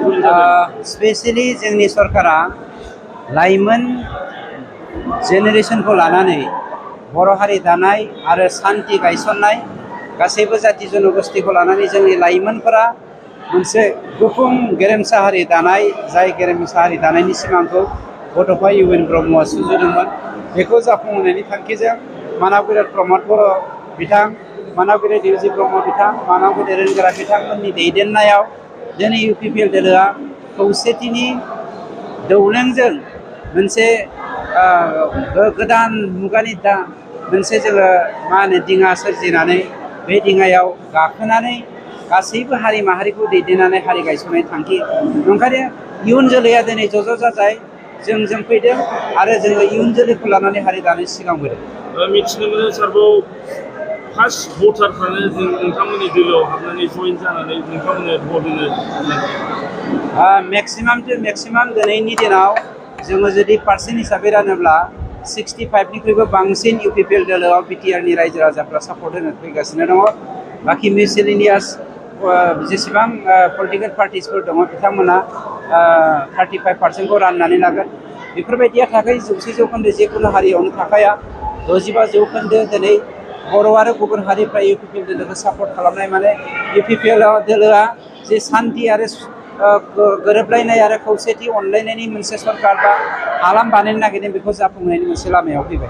जइन जादों? स्पेशली जोंनि सरकारा लाइमोन जेनेरेशनखौ लानानै बर' हारि दानाय आरो सान्ति गायसननाय गासैबो जाति जनगोष्ठीखौ लानानै जोंनि लाइमोनफोरा मोनसे गुफुं गेरेमसा हारि दानाय जाय गेरेमसा हारि दानायनि सिमांखौ बड'फा इउ एन ब्रह्मआ सुजुदोंमोन। बेखौ जाफुंहोनायनि थांखिजों मानाव प्रमद बर' बिथां, मानाव देवजि ब्रह्म बिथां, मानाव रोंगोरा बिथांमोननि दैदेननायाव दिनै UPPL दोलोआ खौसेथिनि दौलेंजों मोनसे गोदान मुगानि मोनसे जोङो मा होनो दिङा सोरजिनानै बे दिङायाव गाखोनानै गासैबो हारि माहारिखौ दैदेननानै हारि गायसननाय थांखि। ओंखायनो इयुन जोलैया दिनै ज' जाजाय जों फैदों आरो जोङो इयुन जोलैखौ लानानै हारि दानो सिगांबोदों। मिथिनो मोनो सारबाव फार्स्ट भटारफ्रानो जों नोंथांमोननि दोलोआव हाबनानै जइन जानानै नोंथांमोननो भट होनो मेक्सिमाम टु मेक्सिमाम दिनैनि दिनाव जोङो जुदि पार्सेन्ट हिसाबै रानोब्ला 65निख्रुइबो बांसिन UPPL दोलोआव BTRनि रायजो राजाफ्रा सापर्ट होनो फैगासिनो दङ। बाखि मिसलिनियास जेसेबां पलिटिकेल पार्टिसफोर दङ बिथांमोना 35% राननानै लागोन। बेफोरबायदिया थाखाय 100% जेखुनु हारियावनो थाखाया 65% दिनै बर' आरो गुबुन हारिफ्रा UPPL दोलोखौ सापर्ट खालामनाय माने UPPL दोलोआ जे सान्ति आरो गोरोबलायनाय आरो खौसेथि अनलायनायनि मोनसे सरकार बा हालाम बानायनो नागिरदों बेखौ जाफुंनायनि मोनसे लामायाव फैबाय।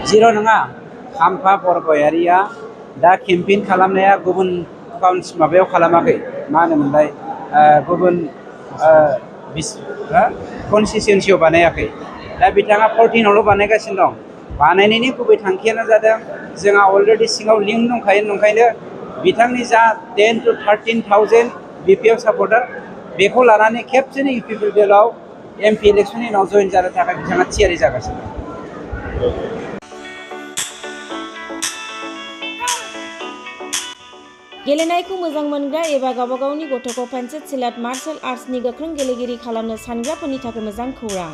जिर' नङा। खाम्फा बरगयारिया दा केम्पेइन खालामनाया गुबुन माबायाव खालामाखै, मा होनोमोनलाय गुबुन कनस्टिटिउन्सियाव बानायाखै। दा बिथाङा 14आवल' बानायगासिनो दं। बानायनायनि गुबै थांखियानो जादों जोंहा अलरेडि सिङाव लिंक दंखायो, ओंखायनो बिथांनि जा 10 to 13,000 BPF सापर्टार बेखौ लानानै खेबसेनो UPPL दोलोआव MP इलेक्सननि उनाव जइन जानो थाखाय बिथाङा थियारि जागासिनो। गेलेनायखौ मोजां मोनग्रा एबा गावबा गावनि गथ'खौ पेन्सिल सिलाट मार्शल आर्ट्सनि गोख्रों गेलेगिरि खालामनो सानग्राफोरनि थाखाय मोजां खौरां।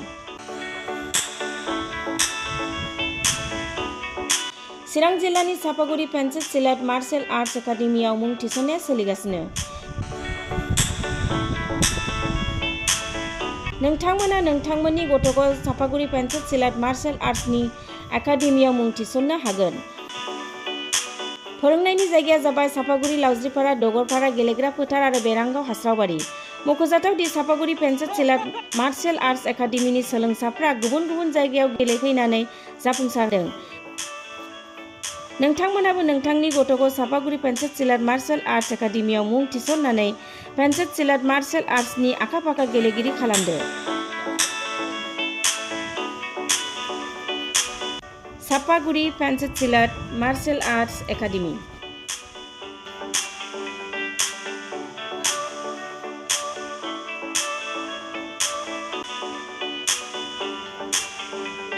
चिरां जिल्लानि सापागुरि पेन्सिल सिलाट मार्शल आर्ट्स एकाडेमियाव मुं थिसननाया सोलिगासिनो। नोंथांमोना नोंथांमोननि गथ'खौ सापागुरि पेन्सिल सिलाट मार्शल आर्ट्सनि एकाडेमियाव मुं थिसननो हागोन। फोरोंनायनि जायगाया जाबाय सापागुरि लावज्रिपारा दगरपारा गेलेग्रा फोथार आरो बेरांगाव हास्रावबारि। मख'जाथाव दि सापागुरि पेन्सिल सिलाट मार्शल आर्ट्स एकाडेमिनि सोलोंसाफ्रा गुबुन गुबुन जायगायाव गेलेफैनानै जाफुंसारदों। नोंथांमोनाबो नोंथांनि गथ'खौ सापागुरि पेन्सिल सिलाट मार्शल आर्ट्स एकाडेमियाव मुं थिसननानै पेन्सिल सिलाट मार्शल आर्ट्सनि आखा-फाखा गेलेगिरि खालामदो। Sapaguri pencil सिलाट martial arts academy.